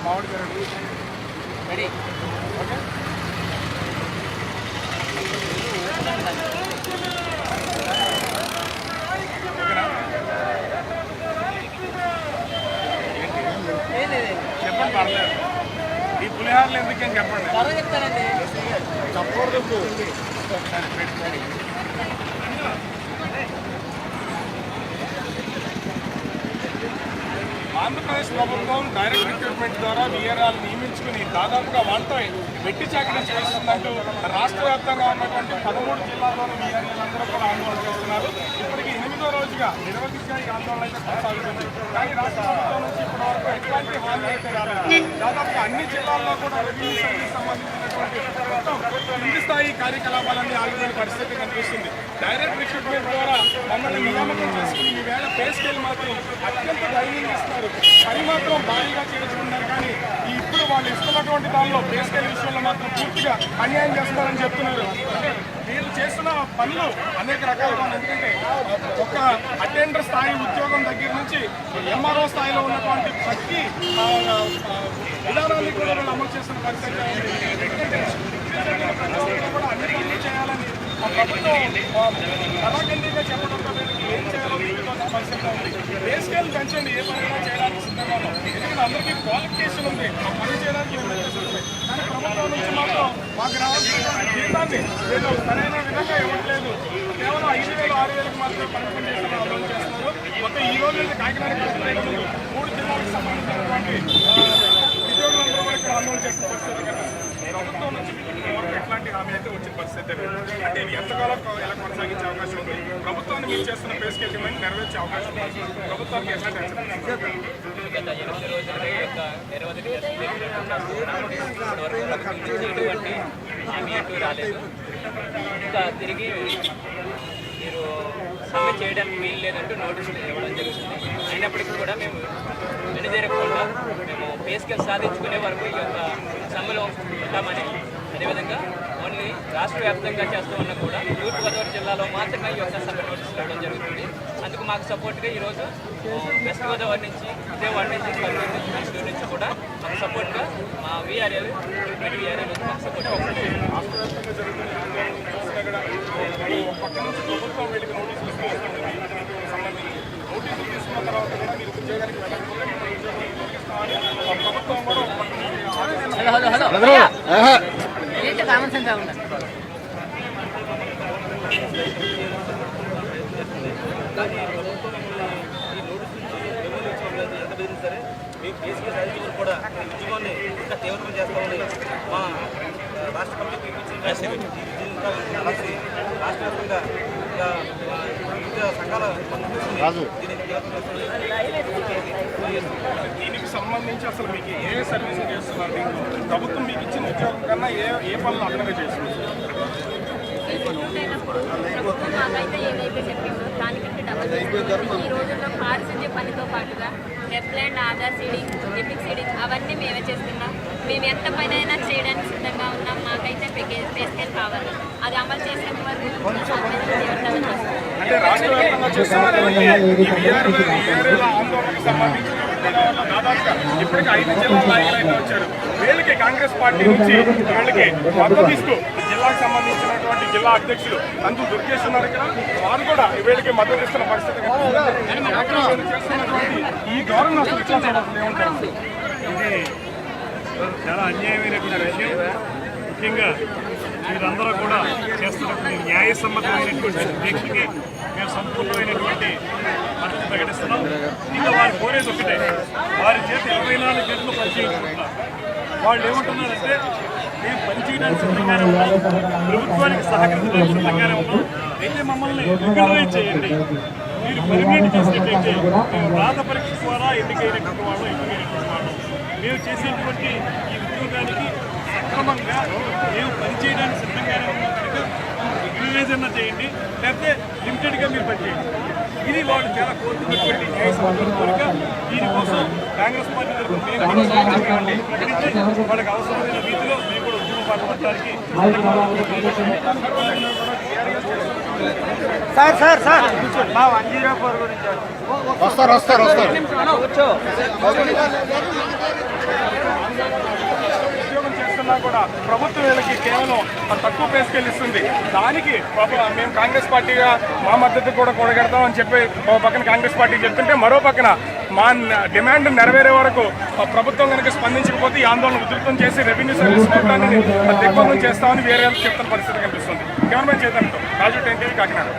మామిడి గారు ready okay చెప్పండి పర్లేదు ఈ పులిహారలు ఎందుకని చెప్పండి చెప్తానండి చెప్పకూడదు ఆంధ్రప్రదేశ్ ప్రభుత్వం డైరెక్ట్ రిక్రూట్మెంట్ ద్వారా వీఆర్ఆర్లు నియమించుకుని దాదాపుగా వాళ్ళతో వెట్టి చాకరీ చేస్తుందంటూ రాష్ట్ర వ్యాప్తంగా ఉన్నటువంటి 13 జిల్లాల్లోని వీఆర్ఆర్లందరూ కూడా ఆందోళన చేస్తున్నారు. ఇప్పటికి 8వ రోజుగా నిరవధికంగా ఈ ఆందోళన అయితే కొనసాగుతుంది. కానీ రాష్ట్ర ప్రభుత్వం నుంచి ఇప్పటి వరకు ఎట్లాంటి హామీ అయితే రాలేదు. దాదాపుగా అన్ని జిల్లాల్లో కూడా రెవెన్యూ సర్వీస్ సంబంధించినటువంటి కింది స్థాయి కార్యకలాపాలన్నీ ఆగిపోయిన పరిస్థితి కనిపిస్తుంది. డైరెక్ట్ రిక్రూట్మెంట్ ద్వారా మమ్మల్ని నియామకం చేసుకుని ఈవేళ పే స్కేల్ మాత్రం అత్యంత ధైర్యంగా ఇస్తున్నారు. పని మాత్రం భారీగా చేసుకున్నారు. కానీ ఇప్పుడు వాళ్ళు ఇస్తున్నటువంటి దానిలో పే స్కేల్ విషయంలో మాత్రం పూర్తిగా అన్యాయం చేస్తున్నారని చెప్తున్నారు. అంటే వీళ్ళు చేస్తున్న పనులు అనేక రకాలుగా ఉన్నాయి. ఎందుకంటే ఒక అటెండర్ స్థాయి ఉద్యోగం దగ్గర నుంచి ఎంఆర్ఓ స్థాయిలో ఉన్నటువంటి ప్రతి విధానాన్ని కూడా వాళ్ళు అమలు చేస్తున్న పరిస్థితి కూడా అన్నిటికీ చేయాలని ప్రభుత్వం కళాఖండిగా చెప్పడంతో ఏం చేయాలో చూస్తున్న పరిస్థితి ఉంది. పే స్కేల్ పెంచండి, ఏ పనైనా చేయడానికి సిద్ధంగా ఉన్నాం. ఎందుకంటే అందరికీ క్వాలిఫికేషన్ ఉంది, ఆ పని చేయడానికి కానీ ప్రభుత్వం నుంచి మాత్రం మాకు రావాల్సిన జీతాన్ని వీళ్ళు సరైన విధంగా ఇవ్వట్లేదు. కేవలం 5,000, 6,000కి మాత్రమే పరిమితం చేసిన ఆందోళన చేస్తున్నారు. మొత్తం ఈ రోజు నుంచి కాకినాడ 3 జిల్లాలకు సంబంధించినటువంటి ఉద్యోగులందరూ కూడా ఇక్కడ ఆందోళన చేసిన పరిస్థితి కదా. ప్రభుత్వం నుంచి ఎట్లాంటి హామీ అయితే వచ్చిన పరిస్థితి అంటే ఎంతకాలం ఎలా కొనసాగించే అవకాశం ఉంది? ప్రభుత్వాన్ని మీరు చేస్తున్న పే స్కేల్ డిమాండ్ నెరవేర్చే అవకాశం ఉంది. ప్రభుత్వానికి ఎట్లాంటి గత 8 రోజులుగా ఈ యొక్క నిరవధిక ఎటువంటి హామీ అంటూ రాలేదు. ఇంకా తిరిగి మీరు సమ్మె చేయడానికి వీలు లేదంటూ నోటీసులు ఇవ్వడం జరుగుతుంది. అయినప్పటికీ కూడా మేము వెనుదిరగకుండా మేము పే స్కేల్ సాధించుకునే వరకు ఈ యొక్క సమ్మెలో ఉంటామని, అదేవిధంగా ఓన్లీ రాష్ట్ర వ్యాప్తంగా చేస్తూ ఉన్నా కూడా తూర్పుగోదావరి జిల్లాలో మాత్రమే ఈ యొక్క సమ్మె నోటీసులు ఇవ్వడం జరుగుతుంది. అందుకు మాకు సపోర్ట్గా ఈరోజు వెస్ట్ గోదావరి నుంచి, విజయవాడ నుంచి, కర్నూలు నుంచి, కృష్ణూరు నుంచి కూడా మాకు సపోర్ట్గా మా వీఆర్ఏ మాకు సపోర్ట్గా ఉంటుంది. పక్క నుంచి ప్రభుత్వం వీళ్ళకి నోటీసులు తీసుకున్న తర్వాత కూడా మీరు ఉద్యోగానికి వెళ్ళకపోతే ప్రభుత్వం కూడా కామన్ సెన్స్ ఉండాలి. కానీ ప్రభుత్వం ఈ నోటీసులు ఎంత బెదిరినా సరే మేము బేసిక్గా సాధించిన కూడా ఉద్యోగాన్ని ఇంకా తీవ్రం చేస్తామని మా రాష్ట్ర కమిటీకి ఇచ్చిన కలిసి రాష్ట్ర వ్యాప్తంగా వివిధ సంఘాల దీనికి సంబంధించి అసలు మీకు ఏ సర్వీసులు చేస్తున్నారు? ప్రభుత్వం మీకు ఇచ్చిన ఉద్యోగం కన్నా ఏ పనులు అదనంగా చేస్తున్నారు? మాకైతే ఏదైతే చెప్పిందో దానికంటే డబల్ ఈ రోజుల్లో పారిశుద్ధ్య పనితో పాటుగా ఎఫ్లాండ్, ఆధార్ సీడింగ్, ఎపిక్ సీడింగ్ అవన్నీ మేమే చేస్తున్నాం. మేము ఎంత పని అయినా చేయడానికి సిద్ధంగా ఉన్నాం. మాకైతే పే స్కేల్ కావాలి. అది అమలు చేసేంత వరకు అంటే రాష్ట్ర వ్యాప్తంగా చేస్తున్నటువంటి ఆందోళనకు సంబంధించి దాదాపుగా ఇప్పటికీ 5 జిల్లాల నాయకులు అయితే వచ్చారు. వీళ్ళకి కాంగ్రెస్ పార్టీ నుంచి వీళ్ళకి మద్దతు ఇస్తూ జిల్లాకు సంబంధించినటువంటి జిల్లా అధ్యక్షులు అందు దుర్గేష్ ఉన్నారు ఇక్కడ. వారు కూడా వీళ్ళకి మద్దతు ఇస్తున్న పరిస్థితి చేస్తున్నటువంటి ఈ గౌరవం అసలు ఇట్లా ఏమంటారు? ఇది చాలా అన్యాయమైనటువంటి విషయం. ముఖ్యంగా మీరందరూ కూడా చేస్తున్నటువంటి న్యాయసమ్మతమైనటువంటి దీక్షకి మేము సంపూర్ణమైనటువంటి మద్దతు ప్రకటిస్తున్నాం. ఇంకా వారు కోరేది ఒకటే, వారి చేతి 24 గంటలు పనిచేయించుకుంటున్నారు. వాళ్ళు ఏమంటున్నారంటే మేము పనిచేయడానికి సిద్ధంగానే ఉన్నాం, ప్రభుత్వానికి సహకరించడానికి సిద్ధంగానే ఉన్నాం, అయితే మమ్మల్ని రెగ్యులరైజ్ చేయండి. మీరు పర్మినెంట్ చేసినట్టయితే మేము రాత పరీక్ష ద్వారా ఎన్నికైనటువంటి వాళ్ళు మేము చేసేటువంటి ఈ ఉద్యోగానికి సక్రమంగా మేము పనిచేయడానికి సిద్ధంగానే ఉన్నాం కనుక రెగ్యులరైజ్ అన్నా చేయండి, లేకపోతే లిమిటెడ్గా మీరు పనిచేయండి. ఇది వాళ్ళు చాలా కోరుతున్నటువంటి న్యాయ సమాధానం కోరిక. దీనికోసం కాంగ్రెస్ పార్టీ ప్రకటించి వాళ్ళకి అవసరమైన రీతిలో మేము కూడా ఉద్యమ పాల్గొనడానికి సార్ మా 104 గురించి వస్తారు కూర్చో. ఉన్నా కూడా ప్రభుత్వం వీళ్ళకి కేవలం తక్కువ పేసుకెళ్ళి ఇస్తుంది. దానికి మేము కాంగ్రెస్ పార్టీగా మా మద్దతు కూడా కూడగడతామని చెప్పి ఒక పక్కన కాంగ్రెస్ పార్టీకి చెప్తుంటే, మరో పక్కన మా డిమాండ్ నెరవేరే వరకు ప్రభుత్వం కనుక స్పందించకపోతే ఈ ఆందోళన ఉధృతం చేసి రెవెన్యూ సర్వీస్ మొత్తాన్ని దిగ్బంధం చేస్తామని వేరే వాళ్ళకి చెప్తున్న పరిస్థితి కనిపిస్తుంది. కెమెరామెన్ చేద్దాం రాజు 10 TV కాకినాడ.